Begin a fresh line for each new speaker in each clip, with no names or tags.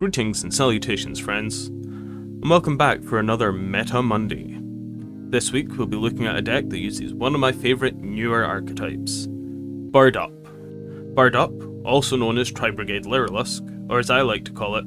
Greetings and salutations, friends, and welcome back for another Meta Monday. This week we'll be looking at a deck that uses one of my favourite newer archetypes, Bird Up. Bird Up, also known as Tri-Brigade Lyrilusc, or as I like to call it,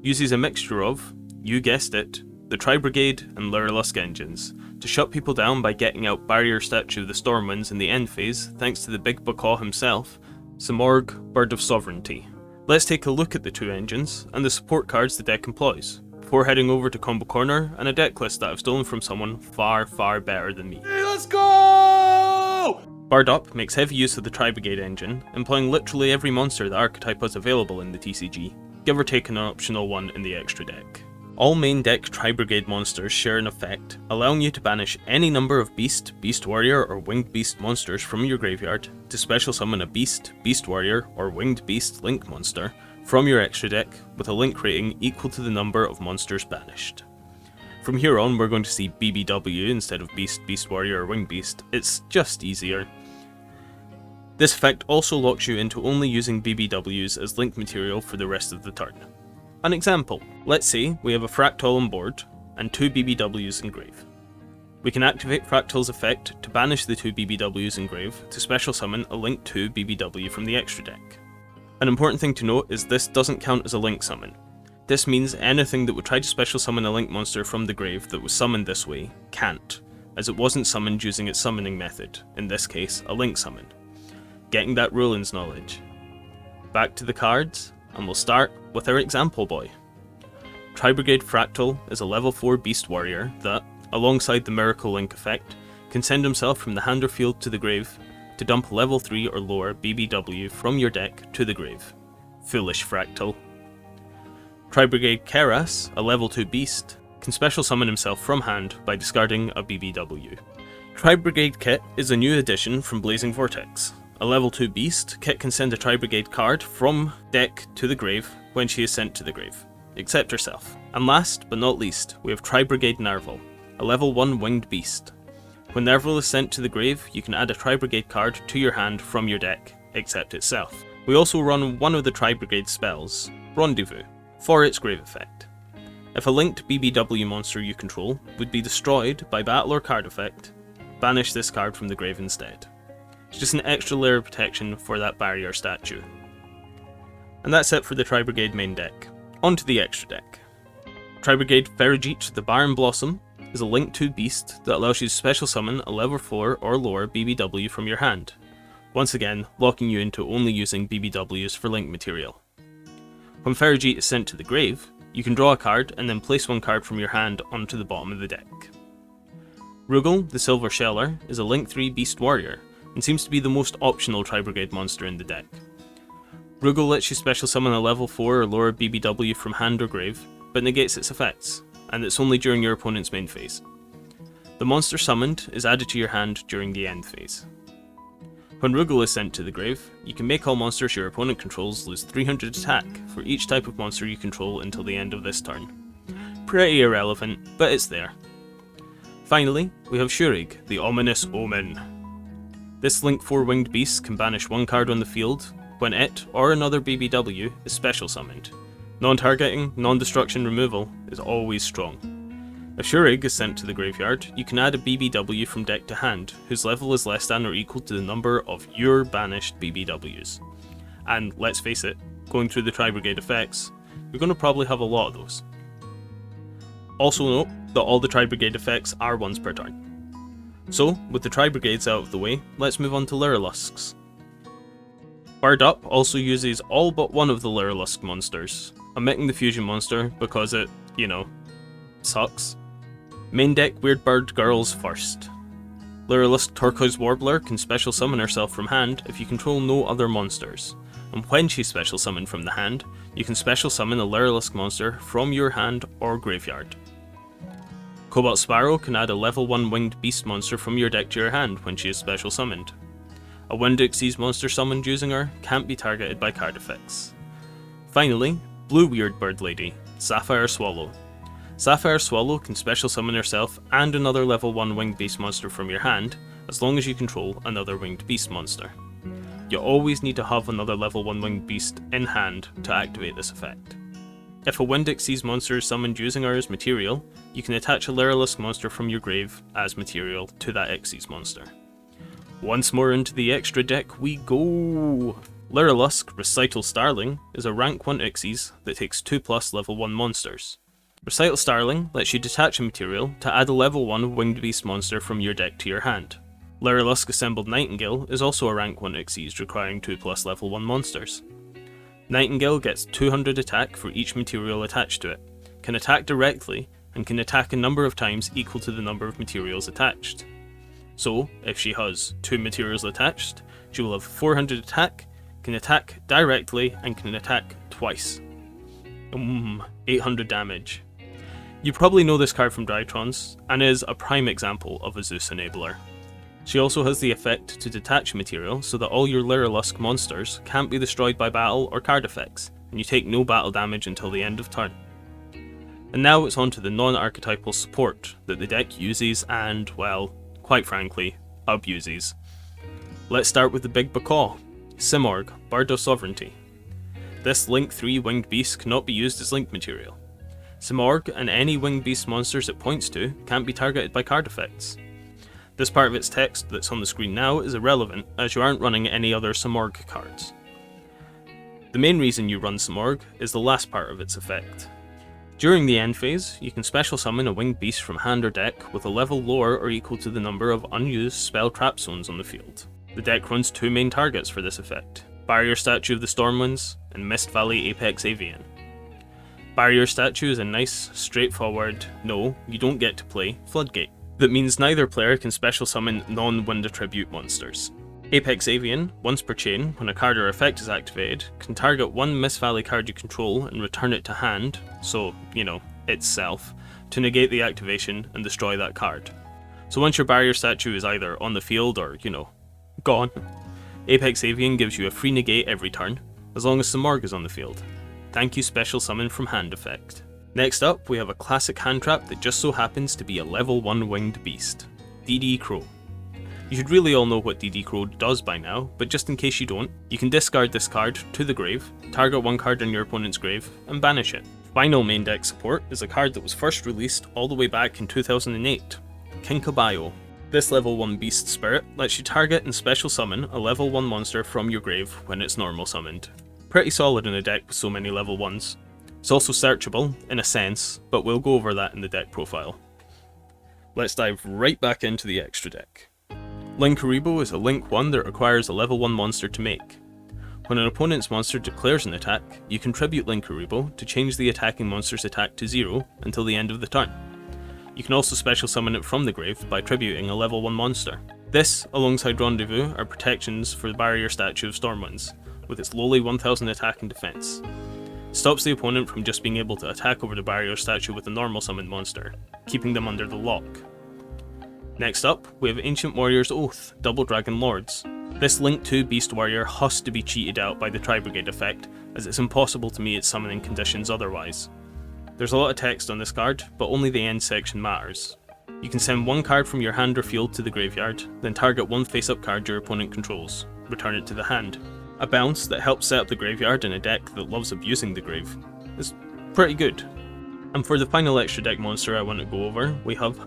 uses a mixture of, you guessed it, the Tri-Brigade and Lyrilusc engines, to shut people down by getting out Barrier Statue of the Stormwinds in the end phase thanks to the big Baccaw himself, Simorgh, Bird of Sovereignty. Let's take a look at the two engines and the support cards the deck employs, before heading over to Combo Corner and a deck list that I've stolen from someone far better than me.
Hey, let's go!
Bird Up makes heavy use of the Tri-Brigade engine, employing literally every monster the archetype has available in the TCG, give or take an optional one in the extra deck. All main deck Tri-Brigade monsters share an effect, allowing you to banish any number of Beast, Beast Warrior, or Winged Beast monsters from your graveyard, to special summon a Beast, Beast Warrior, or Winged Beast Link monster from your extra deck with a link rating equal to the number of monsters banished. From here on, we're going to see BBW instead of Beast, Beast Warrior, or Winged Beast. It's just easier. This effect also locks you into only using BBWs as link material for the rest of the turn. An example, let's say we have a Fractal on board and two BBWs in grave. We can activate Fractal's effect to banish the two BBWs in grave to special summon a Link 2 BBW from the extra deck. An important thing to note is this doesn't count as a Link summon. This means anything that would try to special summon a Link monster from the grave that was summoned this way can't, as it wasn't summoned using its summoning method, in this case a Link summon. Getting that Roland's knowledge. Back to the cards, and we'll start with our example boy. Tri-Brigade Fractal is a level 4 Beast Warrior that, alongside the Miracle Link effect, can send himself from the hand or field to the grave to dump level 3 or lower BBW from your deck to the grave. Foolish Fractal. Tri-Brigade Keras, a level 2 Beast, can special summon himself from hand by discarding a BBW. Tri-Brigade Kit is a new addition from Blazing Vortex. A level 2 Beast, Kit can send a Tri-Brigade card from deck to the grave when she is sent to the grave, except herself. And last but not least, we have Tri-Brigade Nerval, a level 1 Winged Beast. When Nerval is sent to the grave, you can add a Tri-Brigade card to your hand from your deck, except itself. We also run one of the Tri-Brigade spells, Rendezvous, for its grave effect. If a linked BBW monster you control would be destroyed by battle or card effect, banish this card from the grave instead. It's just an extra layer of protection for that barrier statue. And that's it for the Tri-Brigade main deck. On to the extra deck. Tri-Brigade Ferrijit the Barren Blossom is a Link 2 Beast that allows you to special summon a level 4 or lower BBW from your hand, once again locking you into only using BBWs for link material. When Ferrijit is sent to the grave, you can draw a card and then place one card from your hand onto the bottom of the deck. Rugal the Silver Sheller is a Link 3 Beast Warrior, and seems to be the most optional Tri-Brigade monster in the deck. Rugal lets you special summon a level 4 or lower BBW from hand or grave, but negates its effects, and it's only during your opponent's main phase. The monster summoned is added to your hand during the end phase. When Rugal is sent to the grave, you can make all monsters your opponent controls lose 300 attack for each type of monster you control until the end of this turn. Pretty irrelevant, but it's there. Finally, we have Shurig, the Ominous Omen. This Link 4 Winged Beast can banish one card on the field when it, or another BBW, is special summoned. Non-targeting, non-destruction removal is always strong. If Shurig is sent to the graveyard, you can add a BBW from deck to hand, whose level is less than or equal to the number of your banished BBWs. And let's face it, going through the Tri-Brigade effects, you're going to probably have a lot of those. Also note that all the Tri-Brigade effects are once per turn. So, with the Tri-Brigades out of the way, let's move on to Lyriluscs. Bird Up also uses all but one of the Lyrilusc monsters, omitting the fusion monster because it, sucks. Main deck Weird Bird Girls first. Lyrilusc Turquoise Warbler can special summon herself from hand if you control no other monsters, and when she's special summoned from the hand, you can special summon a Lyrilusc monster from your hand or graveyard. Cobalt Sparrow can add a level 1 Winged Beast monster from your deck to your hand when she is special summoned. A Wind Xyz monster summoned using her can't be targeted by card effects. Finally, Blue Weird Bird Lady, Sapphire Swallow. Sapphire Swallow can special summon herself and another level 1 Winged Beast monster from your hand, as long as you control another Winged Beast monster. You always need to have another level 1 Winged Beast in hand to activate this effect. If a Wind Xyz monster is summoned using her as material, you can attach a Lyrilusc monster from your grave as material to that Xyz monster. Once more into the extra deck we go! Lyrilusc Recital Starling is a rank 1 Xyz that takes 2+ level 1 monsters. Recital Starling lets you detach a material to add a level 1 Winged Beast monster from your deck to your hand. Lyrilusc Assembled Nightingale is also a rank 1 Xyz requiring 2+ level 1 monsters. Nightingale gets 200 attack for each material attached to it, can attack directly, and can attack a number of times equal to the number of materials attached. So, if she has 2 materials attached, she will have 400 attack, can attack directly, and can attack twice. 800 damage. You probably know this card from Drytrons, and is a prime example of a Zeus enabler. She also has the effect to detach material so that all your Lyrilusc monsters can't be destroyed by battle or card effects, and you take no battle damage until the end of turn. And now it's on to the non-archetypal support that the deck uses and, well, quite frankly, abuses. Let's start with the big bacaw, Simorgh, Bird of Sovereignty. This Link 3 Winged Beast cannot be used as Link material. Simorgh and any Winged Beast monsters it points to can't be targeted by card effects. This part of its text that's on the screen now is irrelevant, as you aren't running any other Simorgh cards. The main reason you run Simorgh is the last part of its effect. During the end phase, you can special summon a Winged Beast from hand or deck with a level lower or equal to the number of unused spell trap zones on the field. The deck runs 2 main targets for this effect, Barrier Statue of the Stormwinds and Mist Valley Apex Avian. Barrier Statue is a nice, straightforward, no, you don't get to play, floodgate. That means neither player can special summon non-Wind Attribute monsters. Apex Avian, once per chain, when a card or effect is activated, can target one Mist Valley card you control and return it to hand, so, itself, to negate the activation and destroy that card. So once your Barrier Statue is either on the field or, gone, Apex Avian gives you a free negate every turn, as long as Simorgh is on the field. Thank you special summon from hand effect. Next up, we have a classic hand trap that just so happens to be a level 1 Winged Beast, DD Crow. You should really all know what DD Crow does by now, but just in case you don't, you can discard this card to the grave, target one card in your opponent's grave, and banish it. Final main deck support is a card that was first released all the way back in 2008, Kinkabayo. This level 1 Beast Spirit lets you target and special summon a level 1 monster from your grave when it's normal summoned. Pretty solid in a deck with so many level 1s. It's also searchable, in a sense, but we'll go over that in the deck profile. Let's dive right back into the extra deck. Linkuriboh is a Link 1 that requires a level 1 monster to make. When an opponent's monster declares an attack, you can tribute Linkuriboh to change the attacking monster's attack to 0 until the end of the turn. You can also special summon it from the grave by tributing a level 1 monster. This, alongside Rendezvous, are protections for the Barrier Statue of Stormwinds, with its lowly 1000 attack and defense. Stops the opponent from just being able to attack over the Barrier Statue with a normal summoned monster, keeping them under the lock. Next up, we have Ancient Warrior's Oath, Double Dragon Lords. This Link 2 Beast Warrior has to be cheated out by the Tri-Brigade effect, as it's impossible to meet its summoning conditions otherwise. There's a lot of text on this card, but only the end section matters. You can send one card from your hand or field to the graveyard, then target one face-up card your opponent controls, return it to the hand. A bounce that helps set up the graveyard in a deck that loves abusing the grave. It's pretty good. And for the final extra deck monster I want to go over, we have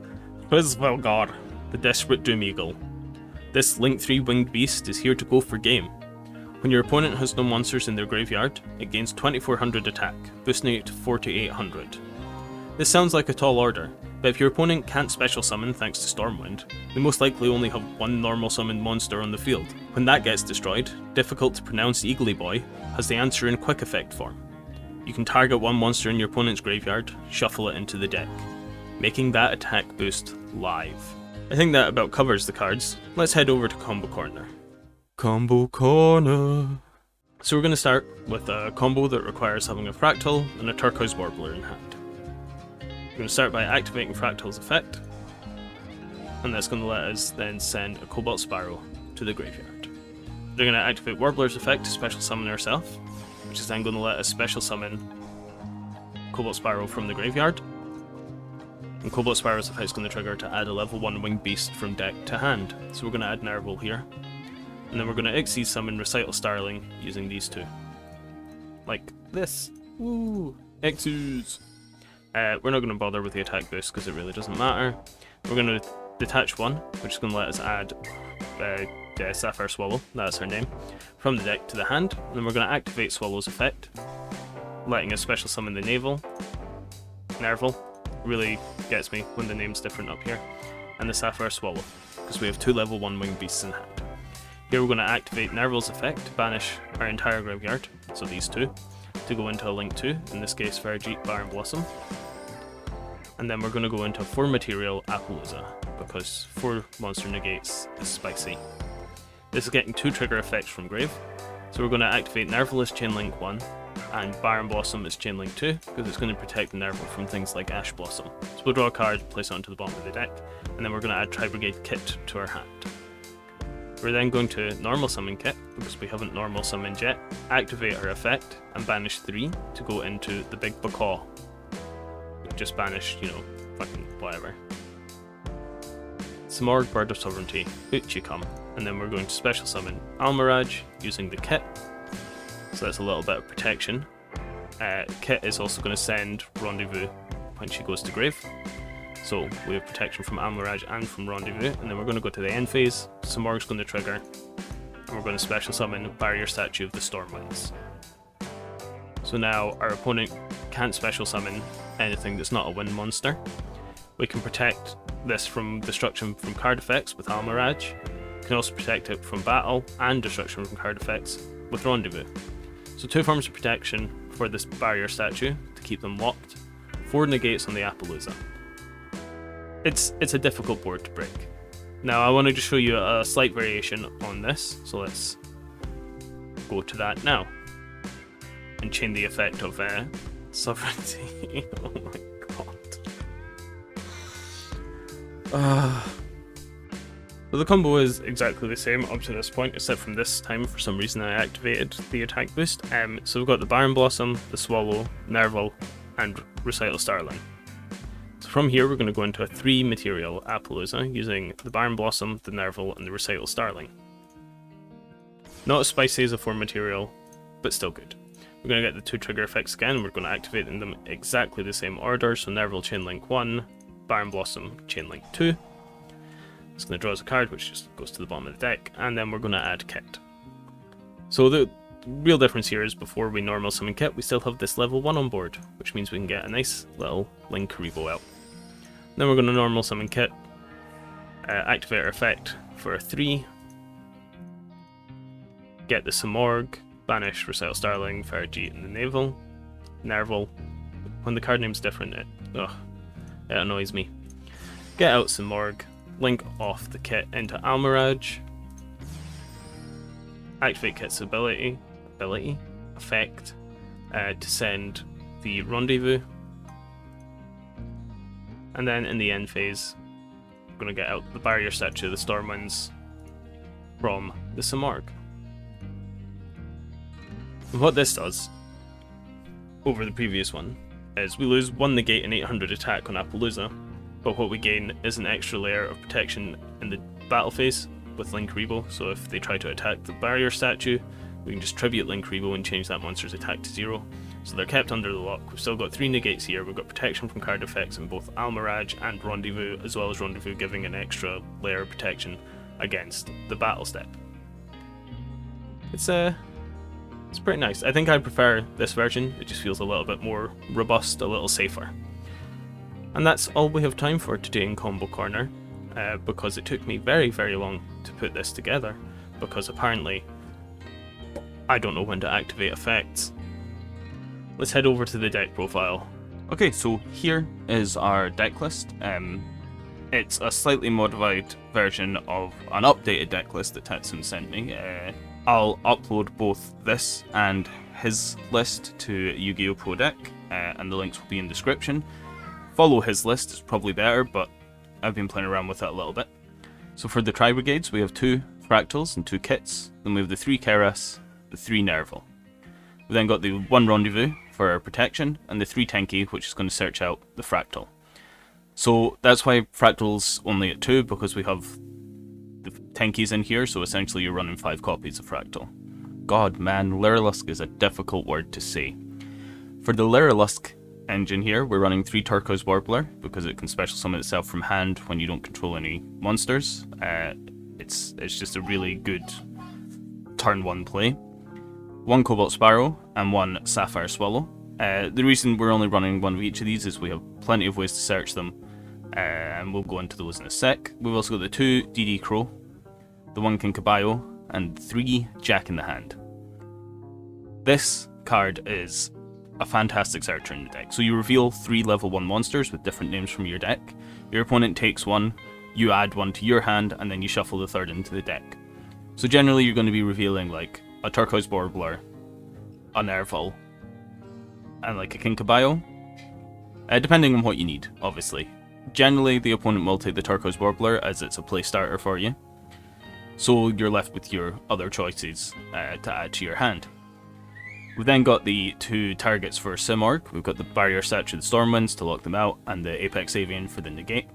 Fizvelgar, the Desperate Doom Eagle. This Link 3 Winged Beast is here to go for game. When your opponent has no monsters in their graveyard, it gains 2400 attack, boosting it to 4800. This sounds like a tall order, but if your opponent can't special summon thanks to Stormwind, they most likely only have one normal summoned monster on the field. When that gets destroyed, difficult to pronounce Eagly Boy has the answer in quick effect form. You can target one monster in your opponent's graveyard, shuffle it into the deck, making that attack boost live. I think that about covers the cards. Let's head over to Combo Corner. Combo Corner. So we're going to start with a combo that requires having a Fractal and a Turquoise Warbler in hand. We're going to start by activating Fractal's effect, and that's going to let us then send a Cobalt Sparrow to the graveyard. We're going to activate Warbler's effect to special summon herself, which is then going to let us special summon Cobalt Sparrow from the graveyard. And Cobalt Sparrow's effect is going to trigger to add a level 1 Winged Beast from deck to hand. So we're going to add Narwhal here. And then we're going to Xyz summon Recital Starling using these two. Like this. Woo! Exus. We're not going to bother with the attack boost because it really doesn't matter. We're going to detach one, which is going to let us add Sapphire Swallow, that's her name, from the deck to the hand. And then we're going to activate Swallow's effect, letting us special summon the Nerval. Really gets me when the name's different up here. And the Sapphire Swallow, because we have 2 level 1 winged beasts in hand. Here we're going to activate Nerval's effect to banish our entire graveyard, so these 2, to go into a link 2, in this case Verjeet, Barren Blossom. And then we're going to go into 4 material Appaloosa, because 4 monster negates is spicy. This is getting 2 trigger effects from Grave, so we're going to activate Nerval as Chainlink 1, and Barren Blossom as Chainlink 2, because it's going to protect the Nerval from things like Ash Blossom. So we'll draw a card, place it onto the bottom of the deck, and then we're going to add Tri-Brigade Kit to our hand. We're then going to normal summon Kit, because we haven't normal summoned yet, activate her effect, and banish 3 to go into the Big Bacaw. Just banish, fucking whatever. Samorg, Bird of Sovereignty, out you come. And then we're going to special summon Almiraj using the Kit. So that's a little bit of protection. Kit is also going to send Rendezvous when she goes to grave. So we have protection from Almiraj and from Rendezvous, and then we're going to go to the end phase. Samorg's going to trigger, and we're going to special summon Barrier Statue of the Stormwinds. So now our opponent can't special summon anything that's not a wind monster. We can protect this from destruction from card effects with Almiraj. We can also protect it from battle and destruction from card effects with Rendezvous. So 2 forms of protection for this Barrier Statue to keep them locked. 4 negates on the Appaloosa. It's a difficult board to break. Now I wanted to show you a slight variation on this, so let's go to that now. And chain the effect of sovereignty. Oh my god. So the combo is exactly the same up to this point, except from this time for some reason I activated the attack boost. So we've got the Barren Blossom, the Swallow, Nerval, and Recital Starling. So from here we're going to go into a 3 material Appaloosa using the Barren Blossom, the Nerval, and the Recital Starling. Not as spicy as a 4 material, but still good. We're going to get the 2 trigger effects again, and we're going to activate them exactly the same order, so Nerval Chainlink 1, Barren Blossom Chainlink 2. It's going to draw us a card which just goes to the bottom of the deck, and then we're going to add Kit. So the real difference here is before we normal summon Kit, we still have this level 1 on board, which means we can get a nice little Link Karibo out. Then we're going to normal summon Kit, activate our effect for a 3, get the Samorg, banish Recital Starling, Verjeet, and the Nerval. When the card name's different, it annoys me. Get out Samorg, link off the Kit into Almiraj, activate Kit's ability, effect, to send the Rendezvous, and then in the end phase, we're going to get out the Barrier Statue of the Stormwinds from the Samorg. And what this does, over the previous one, is we lose 1 negate and 800 attack on Appaloosa, but what we gain is an extra layer of protection in the battle phase with Link Karibo, so if they try to attack the Barrier Statue, we can just tribute Link Karibo and change that monster's attack to 0. So they're kept under the lock. We've still got 3 negates here, we've got protection from card effects in both Almiraj and Rendezvous, as well as Rendezvous giving an extra layer of protection against the battle step. It's pretty nice. I think I prefer this version, it just feels a little bit more robust, a little safer. And that's all we have time for today in Combo Corner, because it took me very, very long to put this together, because apparently I don't know when to activate effects. Let's head over to the deck profile.
Okay, so here is our deck list. It's a slightly modified version of an updated deck list that Tetsun sent me. I'll upload both this and his list to Yu-Gi-Oh! Pro Deck, and the links will be in the description. Follow his list, it's probably better, but I've been playing around with it a little bit. So for the Tri-Brigades, we have 2 Fractals and 2 Kits. Then we have the 3 Keras, the 3 Nerval. We then got the 1 Rendezvous for our protection, and the 3 Tenki, which is going to search out the Fractal. So that's why Fractal's only at 2, because we have the Tenkis in here, so essentially you're running 5 copies of Fractal. God man, Lyrilusc is a difficult word to say. For the Lyrilusc engine here, we're running 3 Turquoise Warbler because it can special summon itself from hand when you don't control any monsters. It's just a really good turn 1 play. 1 Cobalt Sparrow and 1 Sapphire Swallow. The reason we're only running 1 of each of these is we have plenty of ways to search them, and we'll go into those in a sec. We've also got the 2 DD Crow, the 1 King Caballo, and 3 Jack in the Hand. This card is a fantastic searcher in the deck. So you reveal 3 level 1 monsters with different names from your deck. Your opponent takes 1, you add 1 to your hand, and then you shuffle the 3rd into the deck. So generally you're going to be revealing like a Turquoise Warbler, a Nerval, and like a King Caballo, depending on what you need, obviously. Generally the opponent will take the Turquoise Warbler as it's a play starter for you, so you're left with your other choices to add to your hand. We've then got the 2 targets for Simorgh. We've got the Barrier Statue of the Stormwinds to lock them out, and the Apex Avian for the negate.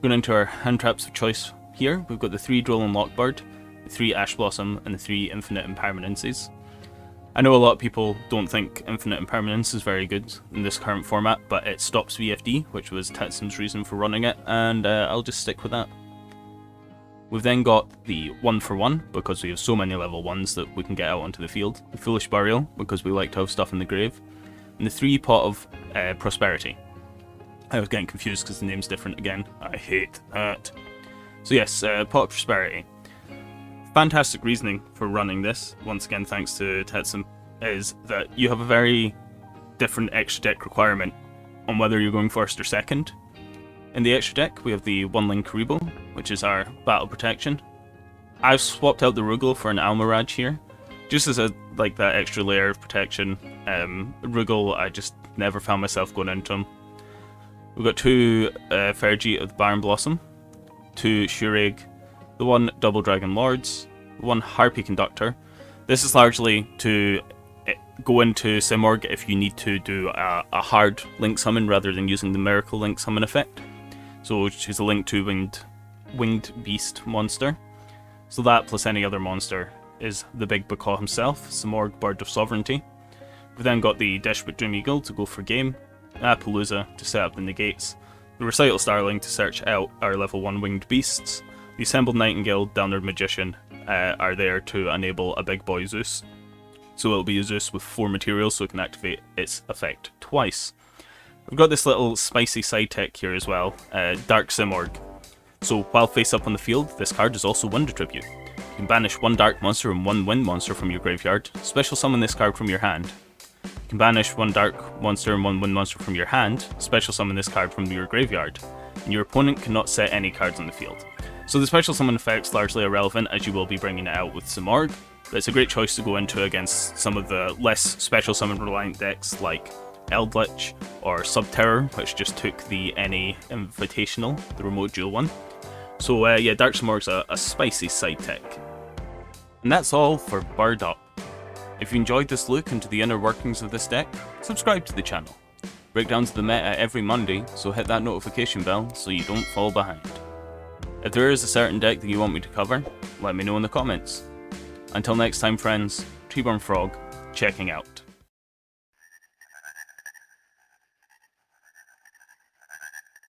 Going into our hand traps of choice here, we've got the 3 Droll Lockbird, the 3 Ash Blossom, and the 3 Infinite Impermanences. I know a lot of people don't think Infinite Impermanence is very good in this current format, but it stops VFD, which was Tetsum's reason for running it, and I'll just stick with that. We've then got the 1 for 1, because we have so many level 1s that we can get out onto the field. The Foolish Burial, because we like to have stuff in the grave. And the 3 Pot of Prosperity. I was getting confused because the name's different again. I hate that. So yes, Pot of Prosperity. Fantastic reasoning for running this, once again thanks to Tetsum, is that you have a very different extra deck requirement on whether you're going first or second. In the extra deck, we have the 1 Karibo, which is our battle protection. I've swapped out the Rugal for an Almiraj here, just as that extra layer of protection. Rugal, I just never found myself going into him. We've got 2 Fergie of the Baron Blossom, 2 Shureg, the 1 Double Dragon Lords, 1 Harpy Conductor. This is largely to go into Simorgh if you need to do a hard link summon rather than using the Miracle Link Summon effect. So choose a Link 2 winged beast monster. So that plus any other monster is the big Baccaw himself, Simorgh Bird of Sovereignty. We've then got the Deshbit Doom Eagle to go for game, Appaloosa to set up the negates, the Recital Starling to search out our level 1 winged beasts, the Assembled Nightingale, Downward Magician are there to enable a big boy Zeus. So it'll be a Zeus with 4 materials so it can activate its effect twice. We've got this little spicy side tech here as well, Dark Simorgh. So while face up on the field, this card is also Wind Attribute. You can banish 1 Dark monster and 1 Wind monster from your graveyard, special summon this card from your hand. You can banish 1 Dark monster and 1 Wind monster from your hand, special summon this card from your graveyard, and your opponent cannot set any cards on the field. So the special summon effect's largely irrelevant as you will be bringing it out with Simorgh, but it's a great choice to go into against some of the less special summon reliant decks like Eldritch or Subterror, which just took the NA Invitational, the remote dual one. So yeah, Dark Simorgh's a spicy side tech. And that's all for Bird Up. If you enjoyed this look into the inner workings of this deck, subscribe to the channel. Breakdowns of the meta every Monday, so hit that notification bell so you don't fall behind. If there is a certain deck that you want me to cover, let me know in the comments. Until next time friends, Treeborn Frog, checking out.